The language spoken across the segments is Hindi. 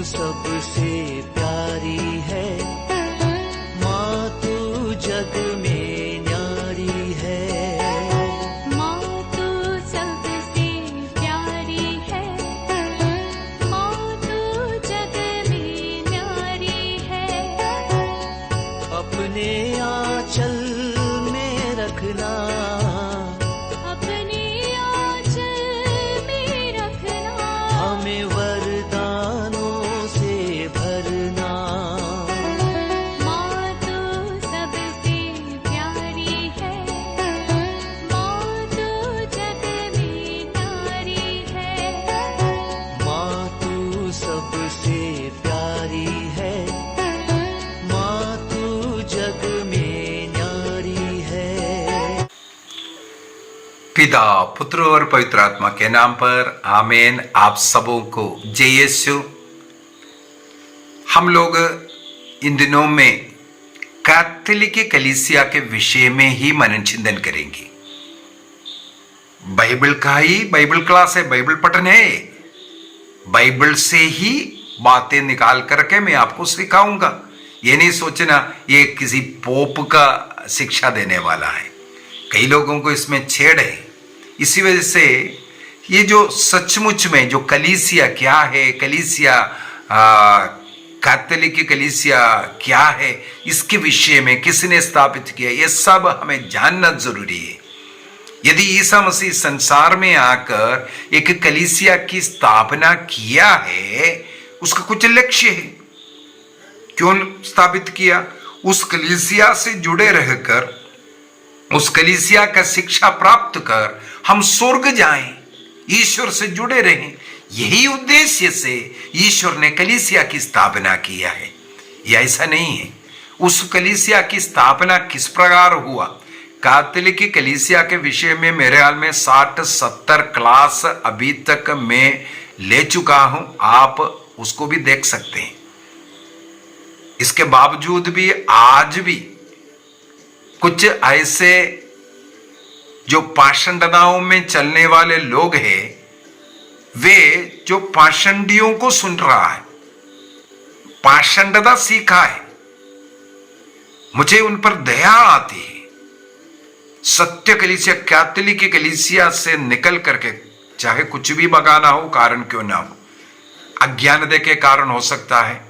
सबसे प्यारी है, माँ तू जग में न्यारी है। माँ तू सबसे प्यारी है, माँ तू जग में न्यारी है। अपने आंचल में रखना, अपने आंचल में रखना, हमें वरदानों से भरना। माँ तू सबसे प्यारी है, माँ तू जग में न्यारी है। माँ तू सबसे प्यारी है, माँ तू जग में न्यारी है। पिता, पुत्र और पवित्र आत्मा के नाम पर आमीन। आप सबों को जय यीशु। हम लोग इन दिनों में कैथोलिक कलीसिया के विषय में ही मनन चिंतन करेंगे। बाइबल का ही बाइबल क्लास है, बाइबल पठन है। बाइबल से ही बातें निकाल करके मैं आपको सिखाऊंगा। ये नहीं सोचना ये किसी पोप का शिक्षा देने वाला है। कई लोगों को इसमें छेड़ है। इसी वजह से ये जो सचमुच में जो कलीसिया क्या है, कलीसिया कैथोलिक कलीसिया क्या है, इसके विषय में किसने स्थापित किया, ये सब हमें जानना जरूरी है। यदि ईसा मसीह संसार में आकर एक कलीसिया की स्थापना किया है, उसका कुछ लक्ष्य है। क्यों स्थापित किया? उस कलीसिया से जुड़े रहकर, उस कलीसिया का शिक्षा प्राप्त कर हम स्वर्ग जाएं, ईश्वर से जुड़े रहें। यही उद्देश्य से ईश्वर ने कलीसिया की स्थापना किया है। यह ऐसा नहीं है। उस कलीसिया की स्थापना किस प्रकार हुआ? कैथोलिक कलीसिया के विषय में मेरे हाल में 60-70 क्लास अभी तक मैं ले चुका हूं। आप उसको भी देख सकते हैं। इसके बावजूद भी आज भी कुछ ऐसे जो पाषंडताओं में चलने वाले लोग हैं, वे जो पाषंडियों को सुन रहा है, पाषंडता सीखा है, मुझे उन पर दया आती है। सत्य कलीसिया, कैथोलिक कलीसिया से निकल करके चाहे कुछ भी बगाना हो, कारण क्यों ना हो, अज्ञानता के कारण हो सकता है,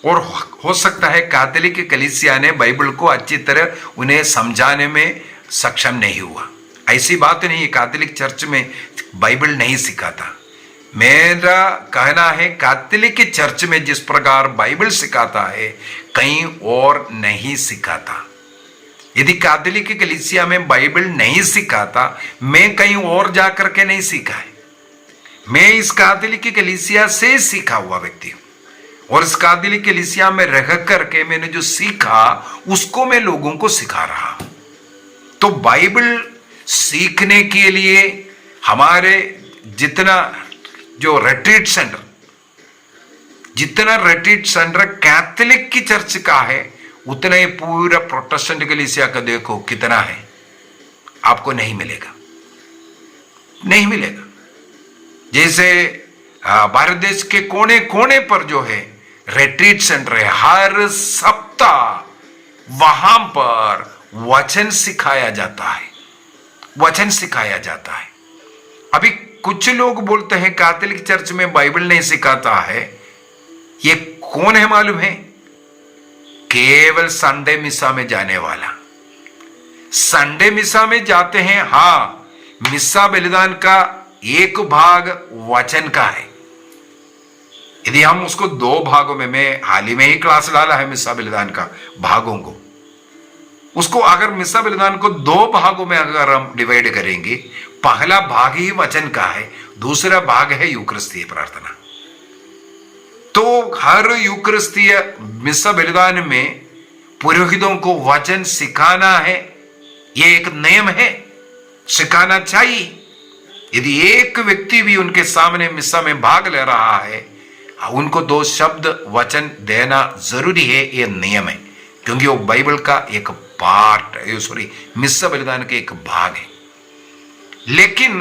और हो सकता है कैथोलिक कलीसिया ने बाइबल को अच्छी तरह उन्हें समझाने में सक्षम नहीं हुआ। ऐसी बात नहीं है कैथोलिक चर्च में बाइबल नहीं सिखाता। मेरा कहना है कैथोलिक चर्च में जिस प्रकार बाइबल सिखाता है, कहीं और नहीं सिखाता। यदि कैथोलिक कलीसिया में बाइबल नहीं सिखाता, मैं कहीं और जाकर के नहीं सीखा है। मैं इस कैथोलिक कलीसिया से सीखा हुआ व्यक्ति हूं, और इस कैथोलिक कलीसिया में रह करके मैंने जो सीखा उसको मैं लोगों को सिखा रहा हूं। तो बाइबल सीखने के लिए हमारे जितना रिट्रीट सेंटर कैथोलिक की चर्च का है, उतना ही पूरा प्रोटेस्टेंट कलीसिया का देखो कितना है, आपको नहीं मिलेगा, नहीं मिलेगा। जैसे भारत देश के कोने कोने पर जो है रिट्रीट सेंटर है, हर सप्ताह वहां पर वचन सिखाया जाता है, वचन सिखाया जाता है। अभी कुछ लोग बोलते हैं कैथोलिक चर्च में बाइबल नहीं सिखाता है। ये कौन है मालूम है? केवल संडे मिसा में जाने वाला। संडे मिसा में जाते हैं, हाँ, मिसा बलिदान का एक भाग वचन का है। यदि हम उसको 2 भागों में, मैं हाल ही में ही क्लास डाला है मिसा बलिदान का भागों को, उसको अगर मिसा बलिदान को 2 भागों में अगर हम डिवाइड करेंगे, पहला भाग ही वचन का है, दूसरा भाग है यूकरिस्तीय प्रार्थना। तो हर यूकरिस्तीय मिसा बलिदान में पुरोहितों को वचन सिखाना है, यह एक नियम है, सिखाना चाहिए। यदि एक व्यक्ति भी उनके सामने मिसा में भाग ले रहा है, उनको 2 शब्द वचन देना जरूरी है, यह नियम है, क्योंकि वो बाइबल का एक पार्ट, मिसा बलिदान का एक भाग है। लेकिन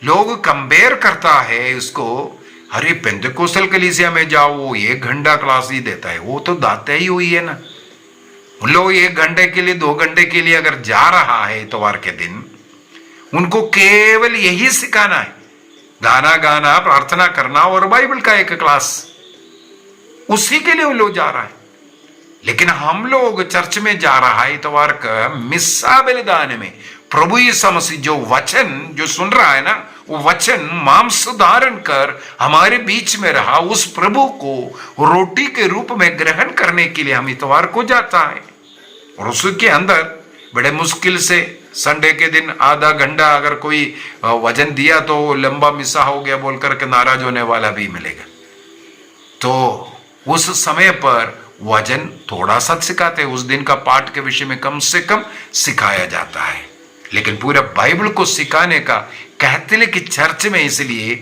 लोग कंपेयर करता है उसको, अरे पेंटेकोस्टल कलीसिया में जाओ, वो 1 घंटा क्लास ही देता है, वो तो दाता ही हुई है ना। उन लोग 1 घंटे के लिए 2 घंटे के लिए अगर जा रहा है इतवार के दिन, उनको केवल यही सिखाना है, गाना गाना, प्रार्थना करना और बाइबल का एक क्लास, उसी के लिए वो लोग जा रहा है। लेकिन हम लोग चर्च में जा रहा है इतवार का मिस्सा बलिदान में प्रभु यीशु मसीह जो वचन जो सुन रहा है ना, वो वचन मांस धारण कर हमारे बीच में रहा, उस प्रभु को रोटी के रूप में ग्रहण करने के लिए हम इतवार को जाता है। और उसके अंदर बड़े मुश्किल से संडे के दिन आधा घंटा अगर कोई वचन दिया तो लंबा मिसा हो गया बोल करके नाराज होने वाला भी मिलेगा। तो उस समय पर वचन थोड़ा सा सिखाते हैं, उस दिन का पाठ के विषय में कम से कम सिखाया जाता है। लेकिन पूरा बाइबल को सिखाने का कैथोलिक चर्च में, इसलिए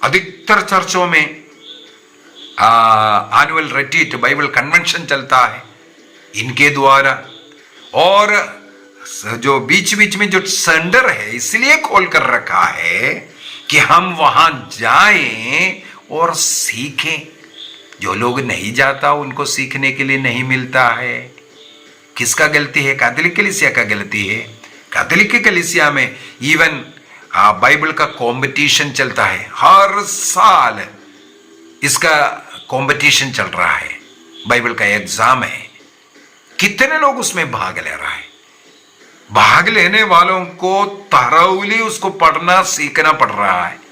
अधिकतर चर्चों में एनुअल रिट्रीट बाइबल कन्वेंशन चलता है इनके द्वारा, और जो बीच बीच में जो सेंटर है इसलिए खोल कर रखा है कि हम वहां जाएं और सीखें। जो लोग नहीं जाता उनको सीखने के लिए नहीं मिलता है। किसका गलती है? कैथोलिक कलीसिया का गलती है। कैथोलिक कलीसिया में इवन बाइबल का कंपटीशन चलता है, हर साल इसका कंपटीशन चल रहा है, बाइबल का एग्जाम है। कितने लोग उसमें भाग ले रहा है? भाग लेने वालों को thoroughly उसको पढ़ना सीखना पड़ रहा है।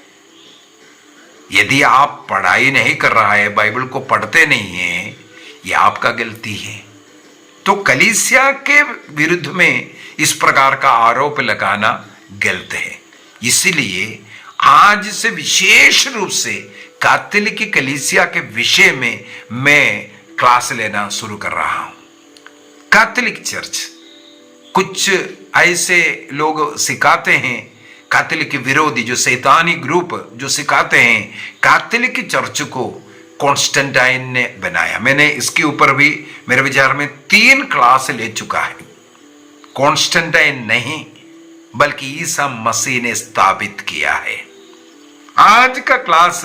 यदि आप पढ़ाई नहीं कर रहा है, बाइबल को पढ़ते नहीं है, यह आपका गलती है। तो कलीसिया के विरुद्ध में इस प्रकार का आरोप लगाना गलत है। इसलिए आज से विशेष रूप से कैथोलिक कलीसिया के विषय में मैं क्लास लेना शुरू कर रहा हूं। कैथोलिक चर्च, कुछ ऐसे लोग सिखाते हैं, कैथोलिक विरोधी जो शैतानी ग्रुप जो सिखाते हैं कैथोलिक चर्च को कॉन्स्टेंटाइन ने बनाया। मैंने इसके ऊपर भी मेरे विचार में 3 क्लास ले चुका है। कॉन्स्टेंटाइन नहीं बल्कि ईसा मसीह ने स्थापित किया है। आज का क्लास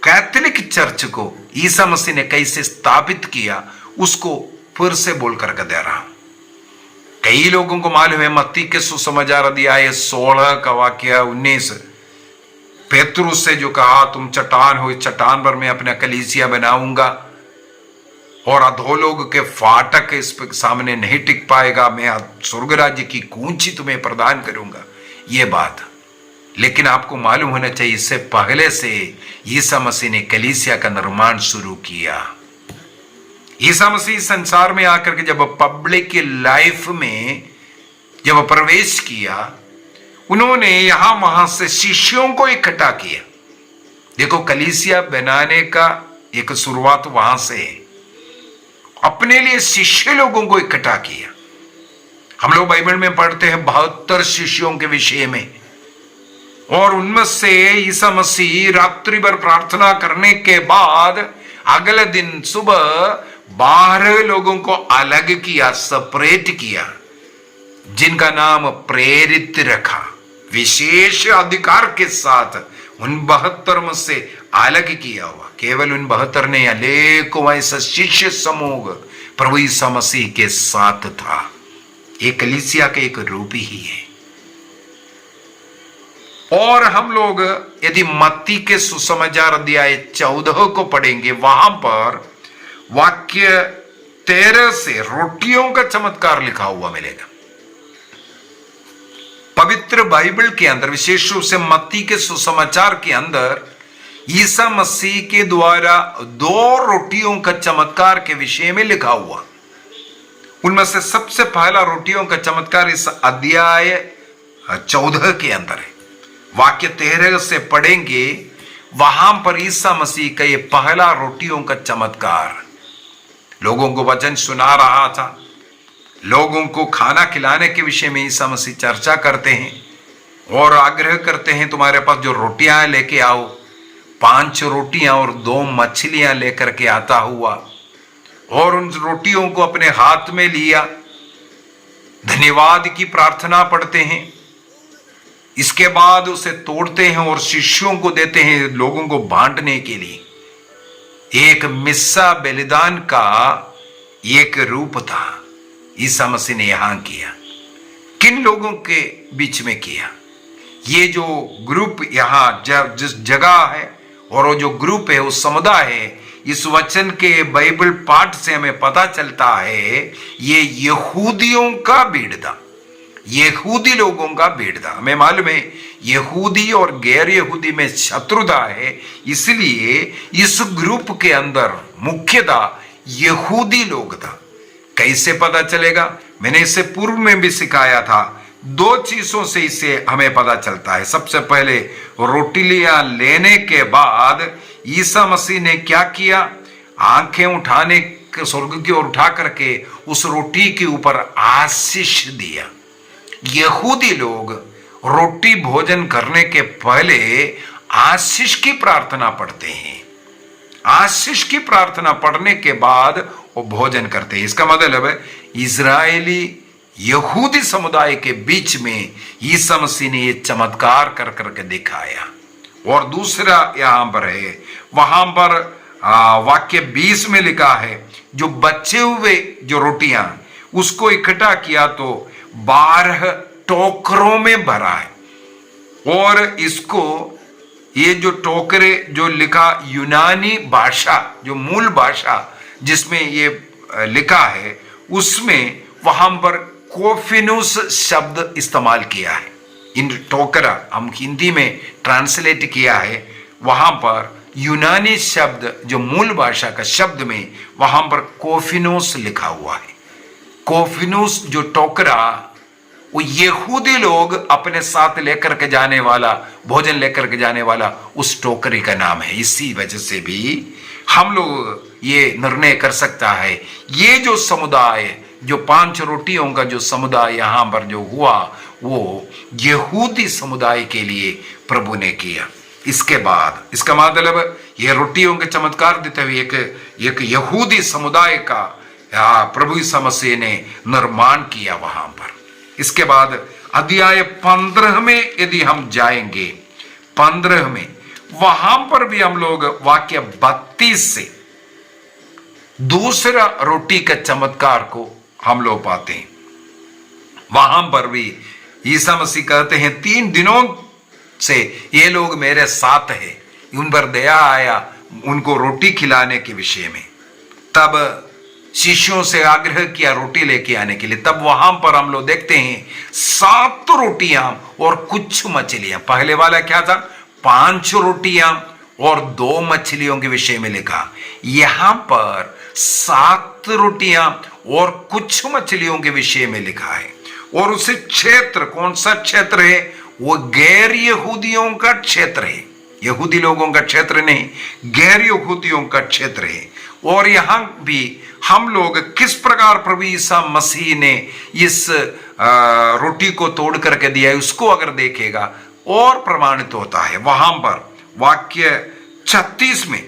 कैथोलिक चर्च को ईसा मसीह ने कैसे स्थापित किया उसको फिर से बोल करके दे रहा हूं। कई लोगों को मालूम है मत्ती के सुसमाचार अध्याय 16 का वाक्य 19, पेतरुस से जो कहा तुम चट्टान हो, इस चट्टान पर मैं अपना कलीसिया बनाऊंगा और अधोलोक के फाटक इस पे सामने नहीं टिक पाएगा, मैं स्वर्ग राज्य की कुंजी तुम्हें प्रदान करूंगा, ये बात। लेकिन आपको मालूम होना चाहिए इससे पहले से ईसा मसीह ने कलीसिया का निर्माण शुरू किया। ईसा मसीह संसार में आकर के जब पब्लिक लाइफ में जब प्रवेश किया, उन्होंने यहां वहां से शिष्यों को इकट्ठा किया। देखो, कलीसिया बनाने का एक शुरुआत वहां से है। अपने लिए शिष्य लोगों को इकट्ठा किया। हम लोग बाइबल में पढ़ते हैं 72 शिष्यों के विषय में, और उनमें से ईसा मसीह रात्रि भर प्रार्थना करने के बाद अगले दिन सुबह 12 लोगों को अलग किया, सेपरेट किया, जिनका नाम प्रेरित रखा। विशेष अधिकार के साथ उन 72 में से अलग किया हुआ। केवल उन 72 ने अनेकों ऐसा शिष्य समूह प्रभु ईसा मसीह के साथ था। एक कलीसिया के एक रूप ही है। और हम लोग यदि मत्ती के सुसमाचार अध्याय 14 को पढ़ेंगे, वहां पर वाक्य 13 से रोटियों का चमत्कार लिखा हुआ मिलेगा। पवित्र बाइबल के अंदर, विशेष रूप से मत्ती के सुसमाचार के अंदर, ईसा मसीह के द्वारा 2 रोटियों का चमत्कार के विषय में लिखा हुआ। उनमें से सबसे पहला रोटियों का चमत्कार इस अध्याय 14 के अंदर है। वाक्य 13 से पढ़ेंगे, वहां पर ईसा मसीह का ये पहला रोटियों का चमत्कार, लोगों को वचन सुना रहा था, लोगों को खाना खिलाने के विषय में ईसा मसीह चर्चा करते हैं और आग्रह करते हैं तुम्हारे पास जो रोटियां हैं लेके आओ। 5 रोटियां और 2 मछलियां लेकर के आता हुआ, और उन रोटियों को अपने हाथ में लिया, धन्यवाद की प्रार्थना पढ़ते हैं इसके बाद उसे तोड़ते हैं और शिष्यों को देते हैं लोगों को बांटने के लिए। एक मिस्सा बलिदान का एक रूप था ईसा मसीह ने यहां किया। किन लोगों के बीच में किया? ये जो ग्रुप यहां जिस जगह है और वो जो ग्रुप है, वो समुदाय है, इस वचन के बाइबल पाठ से हमें पता चलता है ये यहूदियों का भीड़ था, यहूदी लोगों का भीड़ था। हमें मालूम है यहूदी और गैर यहूदी में शत्रुता है, इसलिए इस ग्रुप के अंदर मुख्यतः यहूदी लोग था। कैसे पता चलेगा? मैंने इसे पूर्व में भी सिखाया था। दो चीजों से इसे हमें पता चलता है। सबसे पहले रोटियां लेने के बाद ईसा मसीह ने क्या किया? आंखें उठाने स्वर्ग की ओर उठा करके उस रोटी के ऊपर आशीष दिया। यहूदी लोग रोटी भोजन करने के पहले आशीष की प्रार्थना पढ़ते हैं। आशीष की प्रार्थना पढ़ने के बाद वो भोजन करते हैं। इसका मतलब है इजरायली यहूदी समुदाय के बीच में ईसा मसीह ने ये चमत्कार कर करके दिखाया। और दूसरा यहां पर है, वहां पर वाक्य 20 में लिखा है, जो बचे हुए जो रोटियां उसको इकट्ठा किया तो 12 टोकरों में भरा है। और इसको ये जो टोकरे जो लिखा यूनानी भाषा, जो मूल भाषा जिसमें ये लिखा है, उसमें वहां पर कोफिनुस शब्द इस्तेमाल किया है। इन टोकरा हम हिंदी में ट्रांसलेट किया है, वहां पर यूनानी शब्द जो मूल भाषा का शब्द में वहां पर कोफिनुस लिखा हुआ है। कोफिनुस जो टोकरा, वो यहूदी लोग अपने साथ लेकर के जाने वाला, भोजन लेकर के जाने वाला उस टोकरी का नाम है। इसी वजह से भी हम लोग ये निर्णय कर सकता है ये जो समुदाय, जो 5 रोटियों का जो समुदाय यहां पर जो हुआ, वो यहूदी समुदाय के लिए प्रभु ने किया। इसके बाद इसका मतलब ये रोटियों के चमत्कार देते हुए एक यहूदी समुदाय का प्रभु ईसा मसीह ने निर्माण किया वहां पर। इसके बाद अध्याय 15 में यदि हम जाएंगे, 15 में वहां पर भी हम लोग वाक्य 32 से दूसरा रोटी का चमत्कार को हम लोग पाते हैं। वहां पर भी ईसा मसीह कहते हैं 3 दिनों से ये लोग मेरे साथ है, उन पर दया आया उनको रोटी खिलाने के विषय में। तब शिष्यों से आग्रह किया रोटी लेके आने के लिए। तब वहां पर हम लोग देखते हैं 7 रोटियां और कुछ मछलियां। पहले वाला क्या था? 5 रोटियां और 2 मछलियों के विषय में लिखा। यहां पर 7 रोटियां और कुछ मछलियों के विषय में लिखा है। और उसे क्षेत्र, कौन सा क्षेत्र है? वो गैर यहूदियों का क्षेत्र है, यहूदी लोगों का क्षेत्र नहीं, गैर यहूदियों का क्षेत्र है। और यहां भी हम लोग किस प्रकार प्रभु ईसा मसीह ने इस रोटी को तोड़ करके दिया है, उसको अगर देखेगा और प्रमाणित होता है। वहां पर वाक्य 36 में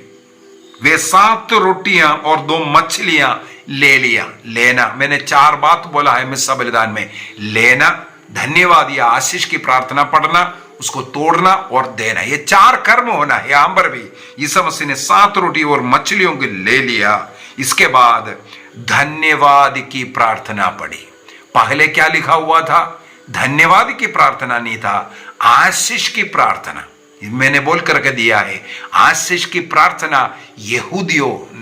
वे 7 रोटियां और 2 मछलियां ले लिया। लेना, मैंने 4 बात बोला है मिस्सा बलिदान में। लेना, धन्यवाद या आशीष की प्रार्थना पढ़ना, उसको तोड़ना और देना, ये 4 कर्म होना है। यहां पर भी ईसा मसीह ने 7 रोटी और मछलियों को ले लिया। इसके बाद धन्यवाद की प्रार्थना पढ़ी। पहले क्या लिखा हुआ था? धन्यवाद की प्रार्थना नहीं था, आशीष की प्रार्थना। मैंने बोल करके दिया है, आशीष की प्रार्थना यहूदियों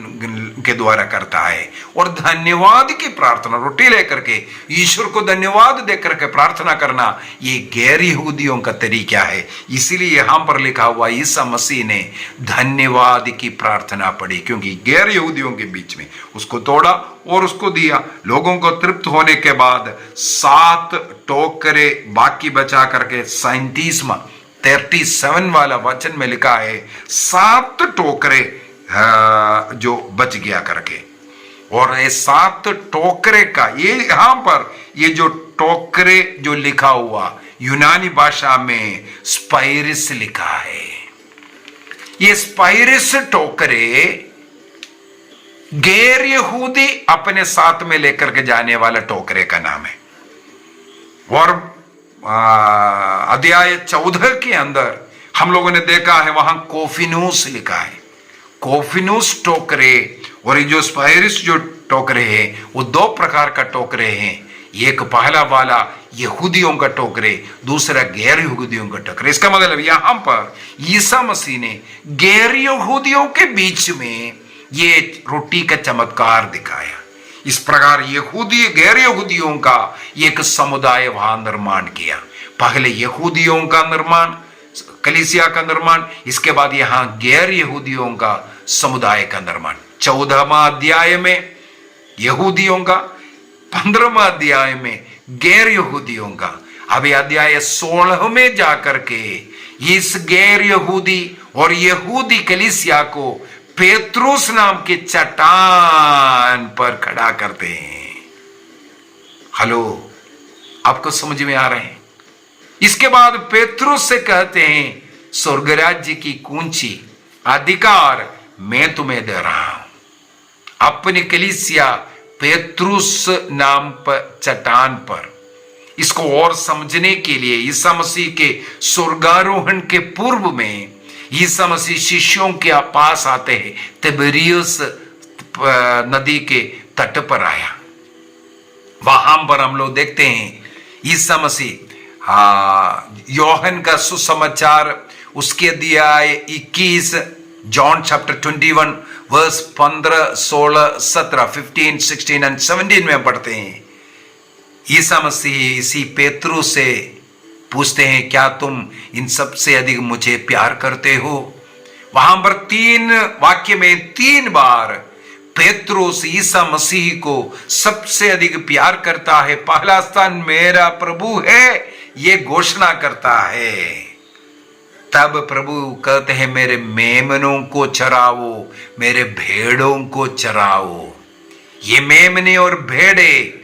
के द्वारा करता है और धन्यवाद की प्रार्थना रोटी लेकर के ईश्वर को धन्यवाद देकर के प्रार्थना करना ये गैर यहूदियों का तरीका है। इसीलिए यहां पर लिखा हुआ ईसा मसीह ने धन्यवाद की प्रार्थना पढ़ी, क्योंकि गैर यहूदियों के बीच में उसको तोड़ा और उसको दिया। लोगों को तृप्त होने के बाद 7 टोकरे बाकी बचा करके 37 वाला वचन में लिखा है 7 टोकरे जो बच गया करके। और ये 7 टोकरे का ये यहां पर ये जो टोकरे जो लिखा हुआ यूनानी भाषा में स्पाइरिस लिखा है। ये स्पाइरिस टोकरे गैर यहूदी अपने साथ में लेकर के जाने वाला टोकरे का नाम है। और अध्याय 14 के अंदर हम लोगों ने देखा है, वहां कोफिनूस लिखा है। कोफिनूस टोकरे और ये जो स्पायरिस जो टोकरे हैं वो दो प्रकार का टोकरे हैं। एक पहला वाला यहूदियों का टोकरे, दूसरा गैर यहूदियों का टोकरे। इसका मतलब यहां पर ईसा मसीह ने गैर यहूदियों के बीच में ये रोटी का चमत्कार दिखाया। इस प्रकार यहूदी गैर यहूदियों का एक समुदाय वहां निर्माण किया। पहले यहूदियों का निर्माण, कलीसिया का निर्माण, इसके बाद यहां गैर यहूदियों का समुदाय का निर्माण। 14वां अध्याय में यहूदियों का, 15वां अध्याय में गैर यहूदियों का। अभी अध्याय 16 में जाकर के इस गैर यहूदी और यहूदी कलीसिया को पेत्रुस नाम के चट्टान पर खड़ा करते हैं। हेलो, आपको समझ में आ रहे हैं? इसके बाद पेत्रुस से कहते हैं, स्वर्ग राज्य की कुंजी अधिकार मैं तुम्हें दे रहा हूं। अपनी कलीसिया पेत्रुस नाम पर चट्टान पर। इसको और समझने के लिए ईसा मसीह के स्वर्गारोहण के पूर्व में ईसा मसीह शिष्यों के पास आते हैं, तिबेरियस नदी के तट पर आया। वहां पर हम लोग देखते हैं ईसा मसीह योहन का सुसमाचार उसके अध्याय 21, जॉन चैप्टर 21 वर्स 15, 16, 17, 15, 16 एंड 17 में पढ़ते हैं। ईसा मसीह इसी पेत्रुस से पूछते हैं, क्या तुम इन सब से अधिक मुझे प्यार करते हो? वहां पर 3 वाक्य में 3 बार पेत्रुस ईसा मसीह को सबसे अधिक प्यार करता है। पहला स्थान मेरा प्रभु है, ये घोषणा करता है। तब प्रभु कहते हैं, मेरे मेमनों को चराओ, मेरे भेड़ों को चराओ। ये मेमने और भेड़े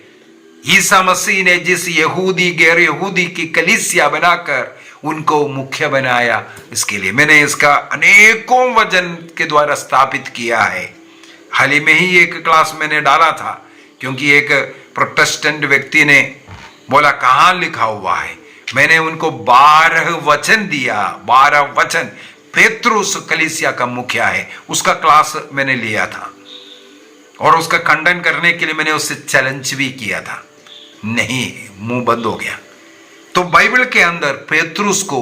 ईसा मसीह ने जिस यहूदी गैर यहूदी की कलीसिया बनाकर उनको मुख्य बनाया, इसके लिए मैंने इसका अनेकों वचन के द्वारा स्थापित किया है। हाल ही में ही एक क्लास मैंने डाला था, क्योंकि एक प्रोटेस्टेंट व्यक्ति ने बोला कहां लिखा हुआ है। मैंने उनको 12 वचन दिया, 12 वचन। पेत्रुस कलीसिया का मुखिया है, उसका क्लास मैंने लिया था और उसका खंडन करने के लिए मैंने उससे चैलेंज भी किया था। नहीं, मुंह बंद हो गया। तो बाइबल के अंदर पेत्रुस को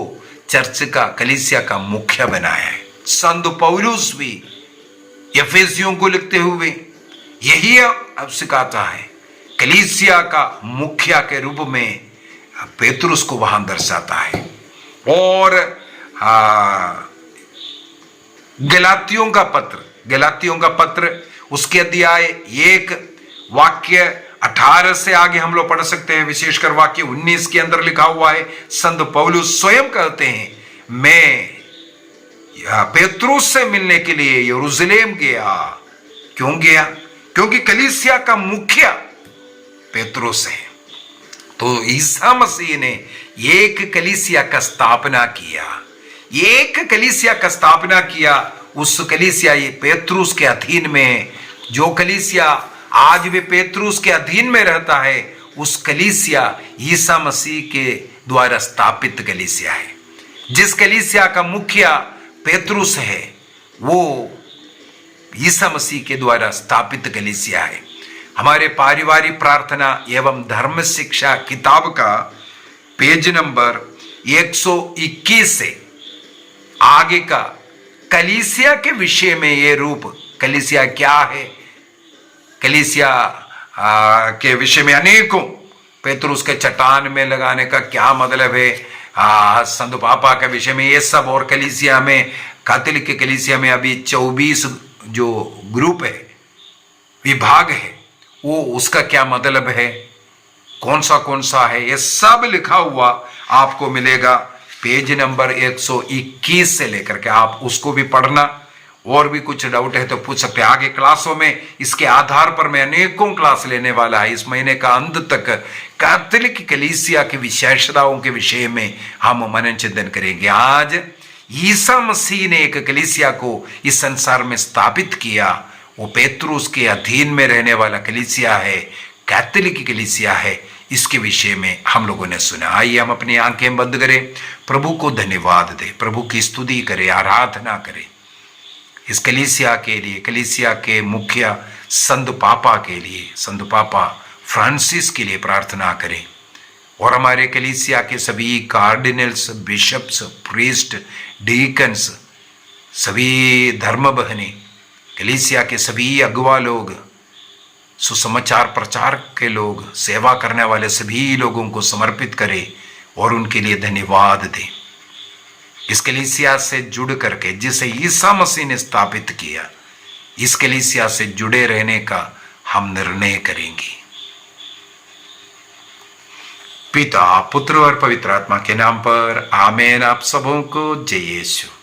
चर्च का, कलीसिया का मुखिया बनाया है। संत पौलुस भी एफेसियों को लिखते हुए यही अब सिखाता है, कलीसिया का मुखिया के रूप में पेत्रुस को वहां दर्शाता है। और गलातियों का पत्र उसके अध्याय 1 वाक्य 18 से आगे हम लोग पढ़ सकते हैं। विशेषकर वाक्य 19 के अंदर लिखा हुआ है, संत पौलुस स्वयं कहते हैं, मैं पेत्रुस से मिलने के लिए यरूशलेम गया। क्यों गया? क्योंकि कलीसिया का मुखिया पेत्रुस है। तो ईसा मसीह ने एक कलीसिया का स्थापना किया, एक कलीसिया का स्थापना किया। उस कलीसिया ये पेत्रुस के अधीन में, जो कलीसिया आज भी पेत्रुस के अधीन में रहता है, उस कलीसिया ईसा मसीह के द्वारा स्थापित कलीसिया है। जिस कलीसिया का मुखिया पेत्रुस है, वो ईसा मसीह के द्वारा स्थापित कलीसिया है। हमारे पारिवारिक प्रार्थना एवं धर्म शिक्षा किताब का पेज नंबर 121 से आगे का कलीसिया के विषय में ये रूप, कलीसिया क्या है, कलीसिया के विषय में अनेकों, पेत्रुस के चट्टान में लगाने का क्या मतलब है, संत पापा के विषय में ये सब, और कलीसिया में, कैथोलिक के कलीसिया में अभी 24 जो ग्रुप है, विभाग है, वो उसका क्या मतलब है, कौन सा है, ये सब लिखा हुआ आपको मिलेगा पेज नंबर 121 से लेकर के। आप उसको भी पढ़ना, और भी कुछ डाउट है तो पूछ सकते हैं। आगे क्लासों में इसके आधार पर मैं अनेकों क्लास लेने वाला है। इस महीने का अंत तक कैथोलिक कलीसिया की विशेषताओं के विषय में हम मनन चिंतन करेंगे। आज ईसा मसीह ने एक कलीसिया को इस संसार में स्थापित किया, वो पेत्रुस के अधीन में रहने वाला कलीसिया है, कैथोलिक कलीसिया है। इसके विषय में हम लोगों ने सुना। आइए हम अपनी आंखें बंद करें, प्रभु को धन्यवाद दें, प्रभु की स्तुति करें, आराधना करें। इस कलीसिया के लिए, कलीसिया के मुखिया संत पापा के लिए, संत पापा फ्रांसिस के लिए प्रार्थना करें। और हमारे कलीसिया के सभी कार्डिनल्स, बिशप्स, प्रीस्ट, डीकन्स, सभी धर्म बहनें, कलीसिया के सभी अगुवा लोग, सुसमाचार प्रचार के लोग, सेवा करने वाले सभी लोगों को समर्पित करें और उनके लिए धन्यवाद दें। इस कलीसिया से जुड़ करके, जिसे ईसा मसीह ने स्थापित किया, इस कलीसिया से जुड़े रहने का हम निर्णय करेंगे। पिता, पुत्र और पवित्र आत्मा के नाम पर आमेन। आप सबों को जय यीशु।